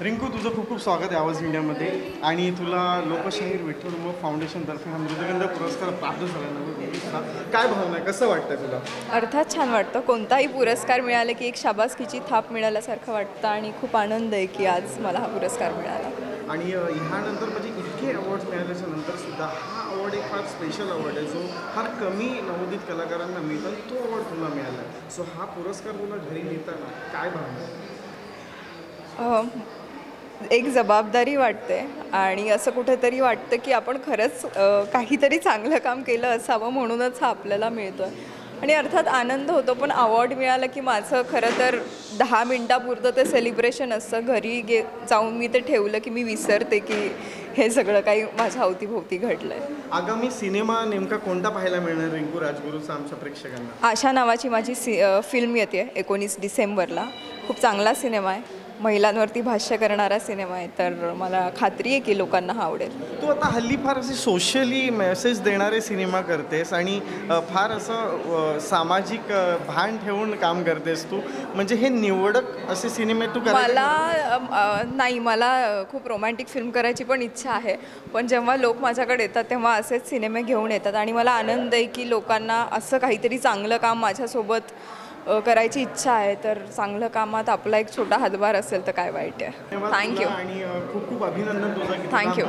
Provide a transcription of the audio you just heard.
रिंकू, तुझं खूप खूप स्वागत आहे आवाज इंडियामध्ये. आणि तुला लोकशाहीर विठ्ठल मोग फाउंडेशनतर्फे हा मृदुगंध पुरस्कार प्राप्त झाला ना. काय भावना आहे, कसं वाटतं तुला? अर्थात छान वाटतं. कोणताही पुरस्कार मिळाला की एक शाबासकीची थाप मिळाल्यासारखं वाटतं आणि खूप आनंद आहे की आज मला हा पुरस्कार मिळाला. आणि ह्यानंतर म्हणजे इतके अवॉर्ड्स मिळाल्याच्या नंतर सुद्धा हा अवॉर्ड एक फार स्पेशल अवॉर्ड आहे, जो फार कमी नवोदित कलाकारांना मिळतो. तो अवॉर्ड तुला मिळाला आहे. सो हा पुरस्कार तुला घरी नेताना काय भावना आहे? एक जबाबदारी वाटते आणि असं कुठेतरी वाटतं की आपण खरंच काहीतरी चांगलं काम केलं असावं, म्हणूनच हा आपल्याला मिळतो आहे. आणि अर्थात आनंद होतो, पण अवॉर्ड मिळालं की माझं खरं तर 10 मिनटापुरतं ते सेलिब्रेशन असतं. घरी जाऊन मी ते ठेवलं की मी विसरते की हे सगळं काही माझ्या अवतीभोवती घडलं आहे. आगामी सिनेमा नेमका कोणता पाहायला मिळणार रिंकू राजगुरूचा आमच्या प्रेक्षकांना? आशा नावाची माझी फिल्म येते 19 डिसेंबरला. खूप चांगला सिनेमा आहे, महिलांवरती भाष्य करणारा सिनेमा आहे, तर मला खात्री आहे की लोकांना हा आवडेल. तू आता हल्ली फार असे सोशली मेसेज देणारे सिनेमा करतेस आणि फार असं सामाजिक भान ठेवून काम करतेस तू. म्हणजे हे निवडक असे सिनेमे तू नाही, मला खूप रोमॅन्टिक फिल्म करायची पण इच्छा आहे, पण जेव्हा लोक माझ्याकडे येतात तेव्हा असेच सिनेमे घेऊन येतात आणि मला आनंद आहे की लोकांना असं काहीतरी चांगलं काम माझ्यासोबत करायची इच्छा आहे. तर चांगलं कामात आपला एक छोटा हातभार असेल तर काय वाईट आहे. थँक्यू आणि खूप खूप अभिनंदन तुझं. थँक्यू.